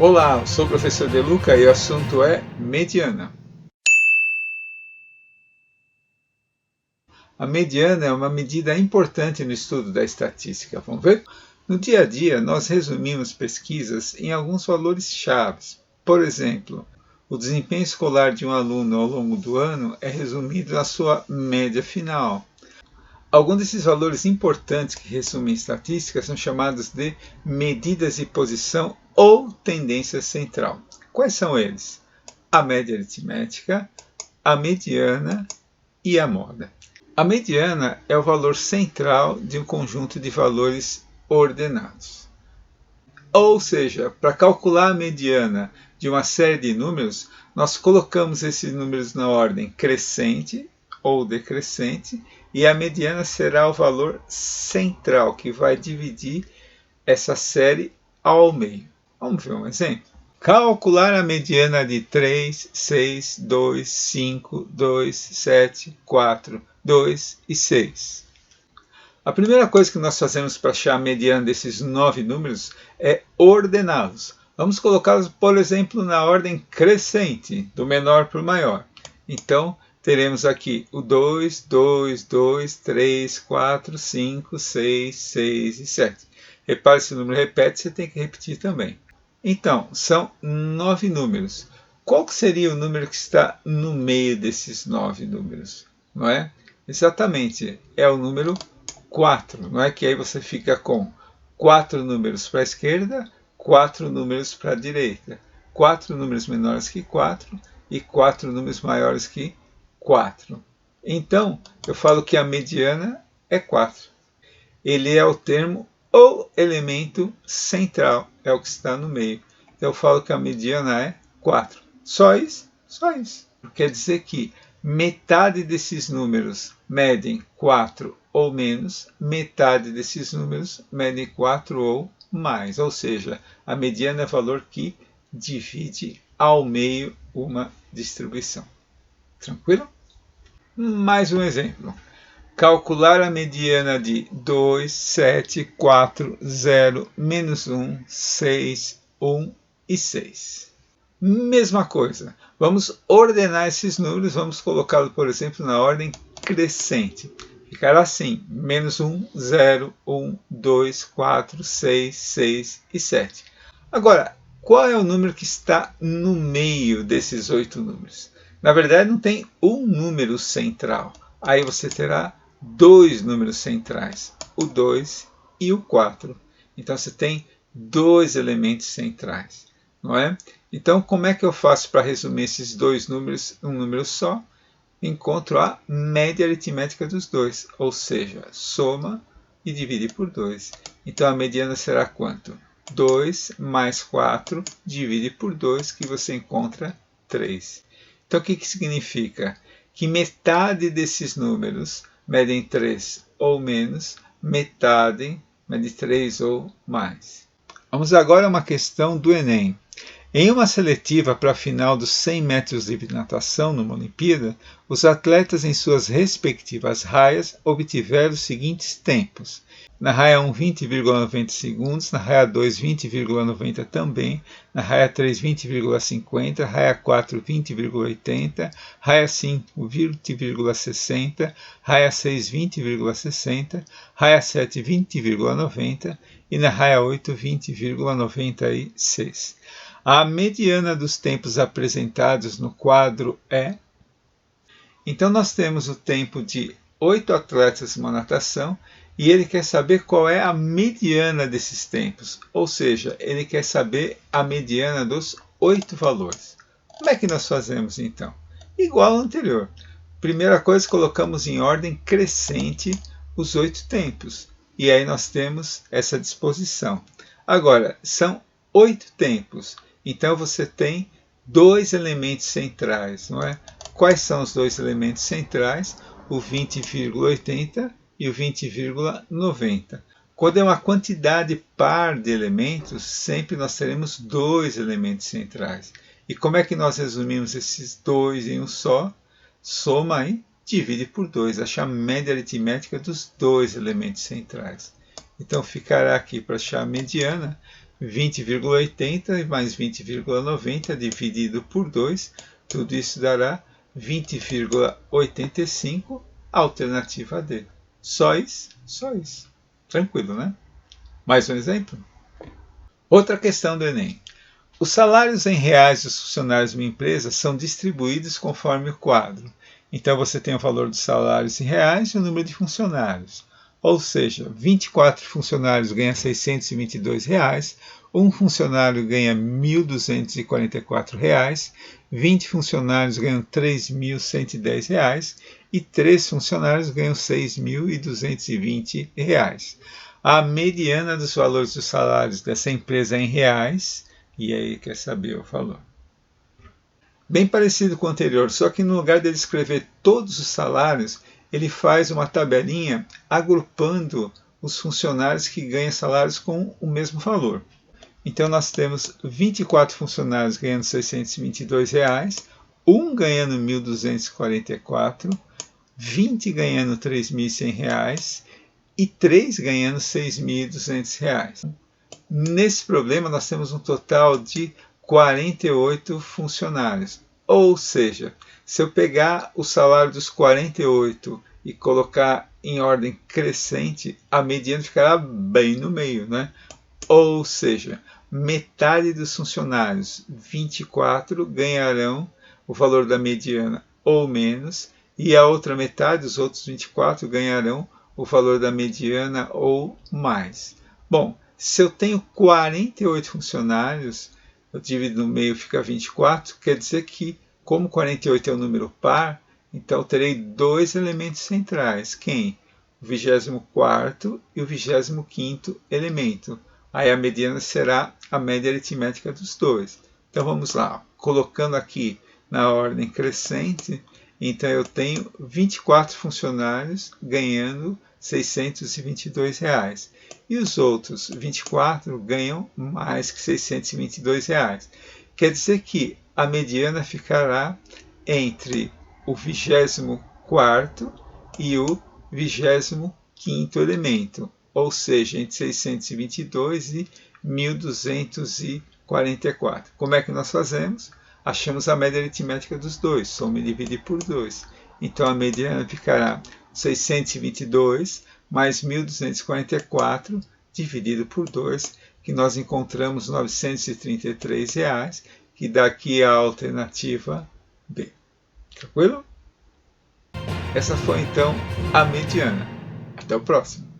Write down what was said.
Olá, eu sou o professor De Luca e o assunto é mediana. A mediana é uma medida importante no estudo da estatística. Vamos ver? No dia a dia, nós resumimos pesquisas em alguns valores-chave. Por exemplo, o desempenho escolar de um aluno ao longo do ano é resumido na sua média final. Alguns desses valores importantes que resumem estatística são chamados de medidas de posição ou tendência central. Quais são eles? A média aritmética, a mediana e a moda. A mediana é o valor central de um conjunto de valores ordenados. Ou seja, para calcular a mediana de uma série de números, nós colocamos esses números na ordem crescente ou decrescente, e a mediana será o valor central que vai dividir essa série ao meio. Vamos ver um exemplo? Calcular a mediana de 3, 6, 2, 5, 2, 7, 4, 2 e 6. A primeira coisa que nós fazemos para achar a mediana desses 9 números é ordená-los. Vamos colocá-los, por exemplo, na ordem crescente, do menor para o maior. Então, teremos aqui o 2, 2, 2, 3, 4, 5, 6, 6 e 7. Repare, se o número repete, você tem que repetir também. Então, são 9 números. Qual que seria o número que está no meio desses 9 números? Não é? Exatamente, é o número 4. Não é que aí você fica com 4 números para a esquerda, 4 números para a direita. 4 números menores que 4 e 4 números maiores que 4. Então, eu falo que a mediana é 4. Ele é o termo ou elemento central, é o que está no meio. Então eu falo que a mediana é 4. Só isso? Só isso. Quer dizer que metade desses números medem 4 ou menos, metade desses números medem 4 ou mais. Ou seja, a mediana é o valor que divide ao meio uma distribuição. Tranquilo? Mais um exemplo. Calcular a mediana de 2, 7, 4, 0, menos 1, 6, 1 e 6. Mesma coisa. Vamos ordenar esses números, vamos colocá-los, por exemplo, na ordem crescente. Ficará assim: menos 1, 0, 1, 2, 4, 6, 6 e 7. Agora, qual é o número que está no meio desses 8 números? Na verdade, não tem um número central. Aí você terá dois números centrais, o 2 e o 4. Então você tem dois elementos centrais, não é? Então como é que eu faço para resumir esses dois números em um número só? Encontro a média aritmética dos dois, ou seja, soma e divide por 2. Então a mediana será quanto? 2 mais 4 divide por 2, que você encontra 3. Então o que significa? Que metade desses números medem 3 ou menos, metade mede 3 ou mais. Vamos agora a uma questão do Enem. Em uma seletiva para a final dos 100 metros livre de natação numa Olimpíada, os atletas em suas respectivas raias obtiveram os seguintes tempos. Na raia 1, 20,90 segundos, na raia 2, 20,90 também, na raia 3, 20,50, raia 4, 20,80, raia 5, 20,60, raia 6, 20,60, raia 7, 20,90 e na raia 8, 20,96. A mediana dos tempos apresentados no quadro é... Então nós temos o tempo de 8 atletas numa natação e ele quer saber qual é a mediana desses tempos, ou seja, ele quer saber a mediana dos 8 valores. Como é que nós fazemos então? Igual ao anterior. Primeira coisa, colocamos em ordem crescente os 8 tempos e aí nós temos essa disposição. Agora, são 8 tempos. Então você tem dois elementos centrais, não é? Quais são os dois elementos centrais? O 20,80 e o 20,90. Quando é uma quantidade par de elementos, sempre nós teremos dois elementos centrais. E como é que nós resumimos esses dois em um só? Soma e divide por 2, achar a média aritmética dos dois elementos centrais. Então ficará aqui para achar a mediana, 20,80 mais 20,90 dividido por 2, tudo isso dará 20,85, alternativa D. Só isso, só isso. Tranquilo, né? Mais um exemplo? Outra questão do Enem. Os salários em reais dos funcionários de uma empresa são distribuídos conforme o quadro. Então você tem o valor dos salários em reais e o número de funcionários. Ou seja, 24 funcionários ganham R$ 622, um funcionário ganha R$ 1.244, 20 funcionários ganham R$ 3.110 e 3 funcionários ganham R$ 6.220. A mediana dos valores dos salários dessa empresa é em reais, e aí quer saber o valor. Bem parecido com o anterior, só que no lugar dele escrever todos os salários, ele faz uma tabelinha agrupando os funcionários que ganham salários com o mesmo valor. Então nós temos 24 funcionários ganhando R$ 622, um ganhando R$ 1.244, 20 ganhando R$ 3.100 e 3 ganhando R$ 6.200. Nesse problema nós temos um total de 48 funcionários. Ou seja, se eu pegar o salário dos 48 e colocar em ordem crescente, a mediana ficará bem no meio, né? Ou seja, metade dos funcionários, 24, ganharão o valor da mediana ou menos, e a outra metade, os outros 24, ganharão o valor da mediana ou mais. Bom, se eu tenho 48 funcionários, eu divido no meio, fica 24, quer dizer que, como 48 é um número par, então eu terei dois elementos centrais. Quem? O 24º e o 25º elemento. Aí a mediana será a média aritmética dos dois. Então vamos lá, colocando aqui na ordem crescente, então eu tenho 24 funcionários ganhando R$ 622. E os outros 24 ganham mais que R$ 622. Quer dizer que a mediana ficará entre o 24º e o 25º elemento, ou seja, entre 622 e 1.244. Como é que nós fazemos? Achamos a média aritmética dos dois, soma e divide por 2. Então a mediana ficará 622 mais 1.244 dividido por 2, que nós encontramos R$ 933, que dá aqui a alternativa B. Tranquilo? Essa foi então a mediana. Até o próximo.